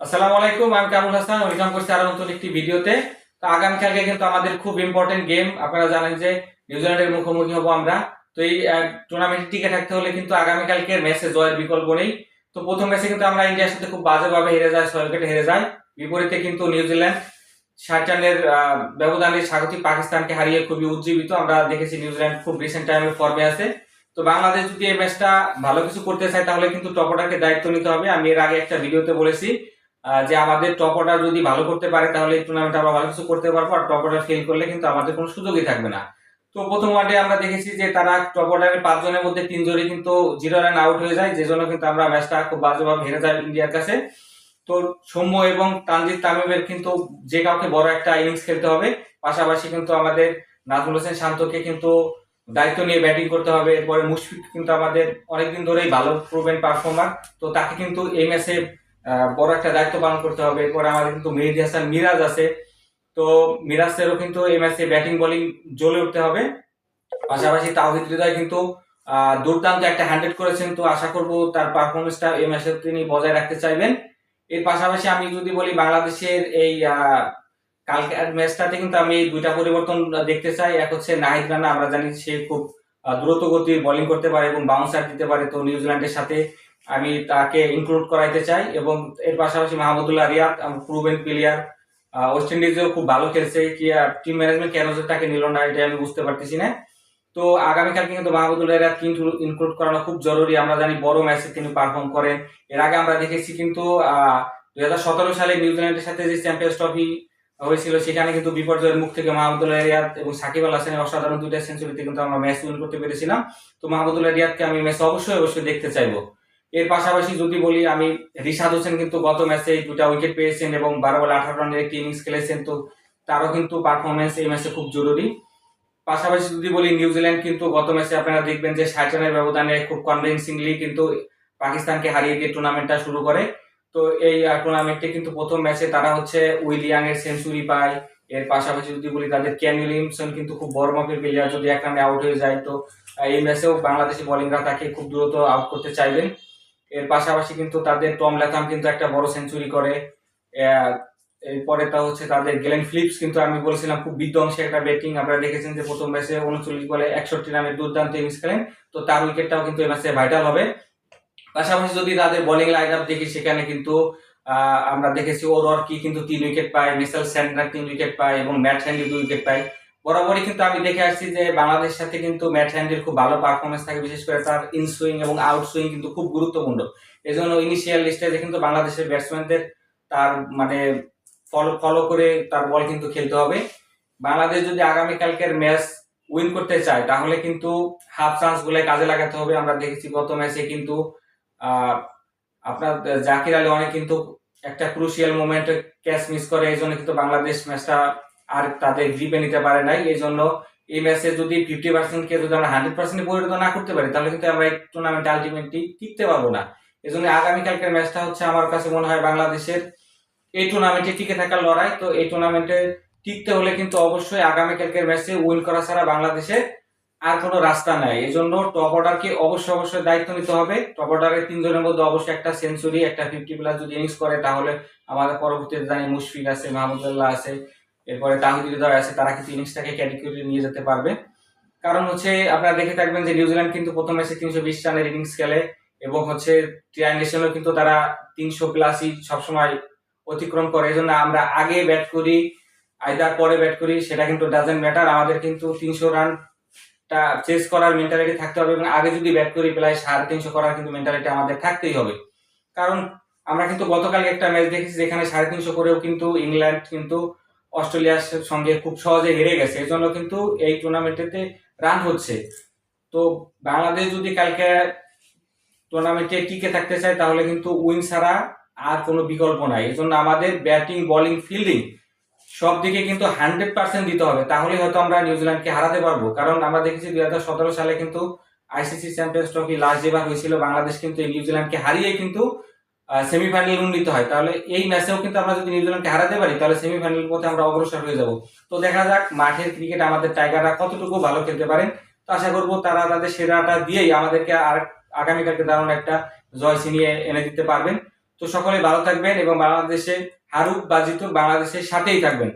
আসসালামু আলাইকুম, আমি কামরুল হাসান। ওয়েলকাম করছি আরো নতুন একটি ভিডিওতে। তো আগামীকালকে কিন্তু আমাদের খুব ইম্পর্টেন্ট গেম। আপনারা জানেন যে নিউজিল্যান্ডের মুখোমুখি হব আমরা। তো এই টুর্নামেন্টে টিকে থাকতে হলে কিন্তু আগামীকালকের ম্যাচে জয়ের বিকল্প নেই। তো প্রথম ম্যাচে কিন্তু আমরা ইন্ডিয়ার সাথে খুব বাজেভাবে হেরে যায়, 6 উইকেটে হেরে যায়। বিপরীতে কিন্তু নিউজিল্যান্ড 60 রানের ব্যবধানে স্বাগতিক পাকিস্তানকে হারিয়ে খুবই উজ্জীবিত। আমরা দেখেছি নিউজিল্যান্ড খুব রিসেন্ট টাইমে ফর্মে আছে। তো বাংলাদেশ যদি এই ম্যাচটা ভালো কিছু করতে চায় তাহলে কিন্তু টপ অর্ডারকে দায়িত্ব নিতে হবে। আমি এর আগে একটা ভিডিওতে বলেছি যে আমাদের টপ অর্ডার যদি ভালো করতে পারে তাহলে এই টুর্নামেন্টে আমরা ভালো কিছু করতে পারবো, আর টপ অর্ডার ফেল করলে কিন্তু আমাদের কোনো সুযোগই থাকবে না। তো প্রথম ওয়ানডে আমরা দেখেছি যে তারা টপ অর্ডারের 5 জনের মধ্যে 3 জনই কিন্তু 0 রান আউট হয়ে যায়, যে জন্য কিন্তু আমরা ম্যাচটা খুব বাজেভাবে হেরে যাই ইন্ডিয়ার কাছে। তো সৌম্য এবং তানজিদ তামিমের কিন্তু যে কাউকে বড় একটা ইনিংস খেলতে হবে। পাশাপাশি কিন্তু আমাদের নাজমুল হোসেন শান্তকে কিন্তু দায়িত্ব নিয়ে ব্যাটিং করতে হবে। এরপরে মুশফিক কিন্তু আমাদের অনেকদিন ধরেই ভালো প্রুভেন পারফর্মার, তো তাকে কিন্তু এই ম্যাচে বড় একটা দায়িত্ব পালন করতে হবে। এরপরে আমাদের কিন্তু মেহেদী হাসান মিরাজ আছে, তো মিরাজেরও কিন্তু এই ম্যাচে ব্যাটিং বোলিং জ্বলে উঠতে হবে। পাশাপাশি তাওহিদ হৃদয় কিন্তু দুর্দান্ত একটা 100 করেছেন, তো আশা করব তার পারফরমেন্সটা এই ম্যাচে তিনি বজায় রাখতে চাইবেন। এর পাশাপাশি আমি যদি বলি বাংলাদেশের এই কালকের ম্যাচটাতে কিন্তু আমি দুইটা পরিবর্তন দেখতে চাই। এক হচ্ছে নাহিদ রানা, আমরা জানি সে খুব দ্রুত গতির বোলিং করতে পারে এবং বাউন্সার দিতে পারে, তো নিউজিল্যান্ডের সাথে আমি তাকে ইনক্লুড করাইতে চাই। এবং এর পাশাপাশি Mahmudullah Riyad proven player, west ইন্ডিজেও খুব ভালো খেলছে, কি টিম ম্যানেজমেন্ট কেন যে তাকে নিল না এটা আমি বুঝতে পারতেছি না। তো আগামীকালকে কিন্তু মাহমুদুল্লাহ রিয়াদ কিন্তু ইনক্লুড করানো খুব জরুরি। আমরা জানি বড় ম্যাচে তিনি পারফর্ম করেন। এর আগে আমরা দেখেছি কিন্তু 2017 সালে নিউজিল্যান্ডের সাথে যে চ্যাম্পিয়ন্স ট্রফি হয়েছিল সেখানে কিন্তু বিপর্যয়ের মুখ থেকে মাহমুদুল্লাহ রিয়াদ এবং সাকিব আল হাসানের অসাধারণ দুইটা সেঞ্চুরিতে কিন্তু আমরা ম্যাচ উইন করতে পেরেছিলাম। তো মাহমুদুল্লাহ রিয়াদকে আমি ম্যাচে অবশ্যই অবশ্যই দেখতে চাইবো। এর পাশাপাশি যদি বলি আমি রিশাদ হোসেন কিন্তু গত ম্যাচে দুটা উইকেট পেয়েছেন এবং 12 বলে 18 রানের একটি ইনিংস খেলেছেন, তো তারও কিন্তু পারফরমেন্স এই ম্যাচে খুব জরুরি। পাশাপাশি যদি বলি নিউজিল্যান্ড কিন্তু গত ম্যাচে আপনারা দেখবেন যে 60 রানের ব্যবধানে খুব কনভিনসিংলি কিন্তু পাকিস্তানকে হারিয়ে দিয়ে টুর্নামেন্টটা শুরু করে। তো এই টুর্নামেন্টে কিন্তু প্রথম ম্যাচে তারা হচ্ছে উইলিয়াং এর সেঞ্চুরি পায়। এর পাশাপাশি যদি বলি তাদের কেন উইলিয়ামসন কিন্তু খুব বড় মাপের প্লেয়ার, যদি এক রানে আউট হয়ে যায় তো এই ম্যাচেও বাংলাদেশি বোলিংরা তাকে খুব দ্রুত আউট করতে চাইবেন। এর পাশাপাশি কিন্তু তাদের টম ল্যাথাম কিন্তু একটা বড় সেঞ্চুরি করে। এরপরে তা হচ্ছে তাদের গ্লেন ফিলিপস কিন্তু আমি বলছিলাম খুব বিধ্বংসী একটা ব্যাটিং। আপনারা দেখেছেন যে প্রথম ম্যাচে 39 বলে 61 রানের দুর্দান্ত ইনিংস খেলেন, তো তার উইকেটটাও কিন্তু এই ম্যাচে ভাইটাল হবে। পাশাপাশি যদি তাদের বোলিং লাইন আপ দেখি সেখানে কিন্তু আমরা দেখেছি ওরকি কিন্তু 3 উইকেট পায়, মিসেল স্যান্টনার 3 উইকেট পায় এবং ম্যাট হ্যান্ডি 2 উইকেট পায়। বরাবরই কিন্তু আমি দেখে আসছি যে বাংলাদেশের সাথে কিন্তু ম্যাট হ্যান্ডির খুব ভালো পারফরমেন্স থাকে, বিশেষ করে তার ইন সুইং এবং আউট সুইং কিন্তু খুব গুরুত্বপূর্ণ। এজন্য ইনিশিয়াল লিস্টে কিন্তু বাংলাদেশের ব্যাটসম্যানদের তার মানে ফলো ফলো করে তার বল কিন্তু খেলতে হবে। বাংলাদেশ যদি আগামীকালকের ম্যাচ উইন করতে চায় তাহলে কিন্তু হাফ চান্স গুলো কাজে লাগাতে হবে। আমরা দেখেছি গত ম্যাচে কিন্তু আপনার জাকির আলী অনেক কিন্তু একটা ক্রুশিয়াল মোমেন্টে ক্যাচ মিস করে, এই জন্য কিন্তু বাংলাদেশ ম্যাচটা আর তাদের গ্রিপে নিতে পারে নাই। এই জন্য এই ম্যাচে যদি 50% কে যদি আমরা 100% পরিণত না করতে পারি তাহলে কিন্তু আমরা এই টুর্নামেন্টে আলটিমেটলি টিকতে পারবো না। এই জন্য আগামীকালকের ম্যাচটা হচ্ছে আমার কাছে মনে হয় বাংলাদেশের এই টুর্নামেন্টে টিকে থাকার লড়াই। তো এই টুর্নামেন্টে টিকতে হলে কিন্তু অবশ্যই আগামীকালকের ম্যাচে উইন করা ছাড়া বাংলাদেশের আর কোনো রাস্তা নাই। এই জন্য টপ অর্ডারকে অবশ্যই অবশ্যই দায়িত্ব নিতে হবে। টপ অর্ডারের 3 জনের মধ্যে অবশ্যই একটা সেঞ্চুরি, একটা 50+ যদি ইনিংস করে তাহলে আমাদের পরবর্তীতে জানি মুশফিক আছে, মাহমুদুল্লাহ আছে, এরপরে তাহিদ হৃদয় আছে, তারা কিন্তু ইনিংসটাকে ক্যারি নিয়ে যেতে পারবে। কারণ হচ্ছে আপনারা দেখে থাকবেন যে নিউজিল্যান্ড কিন্তু প্রথম ম্যাচে 320 রানের ইনিংস খেলে এবং হচ্ছে ট্রায়াঙ্গেশনও কিন্তু তারা 300+ সবসময় অতিক্রম করে। এই জন্য আমরা আগে ব্যাট করি আইদার পরে ব্যাট করি সেটা কিন্তু ডাজেন্ট ম্যাটার, আমাদের কিন্তু 300 রান চেস করার মেন্টালিটি থাকতে হবে এবং আগে যদি ব্যাট করি প্রায় 350 করার কিন্তু মেন্টালিটি আমাদের থাকতেই হবে। কারণ আমরা কিন্তু গতকাল একটা ম্যাচ দেখেছি যেখানে 350 করেও কিন্তু ইংল্যান্ড কিন্তু অস্ট্রেলিয়ার সঙ্গে খুব সহজে হেরে গেছে। এই জন্য কিন্তু এই টুর্নামেন্টেতে রান হচ্ছে। তো বাংলাদেশ যদি কালকে টুর্নামেন্টে টিকে থাকতে চায় তাহলে কিন্তু উইন ছাড়া আর কোনো বিকল্প নাই। এই জন্য আমাদের ব্যাটিং বোলিং ফিল্ডিং সব দিকে কিন্তু 100% দিতে হবে, তাহলে হয়তো আমরা নিউজিল্যান্ডকে হারাতে পারবো। কারণ আমরা দেখেছি 2017 সালে কিন্তু আইসিসি চ্যাম্পিয়ন্স ট্রফি লাস্ট যেবার হয়েছিল বাংলাদেশ কিন্তু এই নিউজিল্যান্ডকে হারিয়ে কিন্তু সেমিফাইনাল উন্নীত হয়। তাহলে এই ম্যাচেও কিন্তু আমরা যদি নিউজিল্যান্ডকে হারাতে পারি তাহলে সেমিফাইনাল পথে আমরা অগ্রসর হয়ে যাব। তো দেখা যাক মাঠের ক্রিকেট আমাদের টাইগাররা কতটুকু ভালো খেলতে পারেন। তো আশা করবো তারা তাদের সেরাটা দিয়েই আমাদেরকে আর আগামীকালকে দারুণ একটা জয় ছিনিয়ে এনে দিতে পারবেন। তো তো সকলে ভালো থাকবেন এবং বাংলাদেশে হারুক বা জিতুক বাংলাদেশের সাথেই থাকবেন।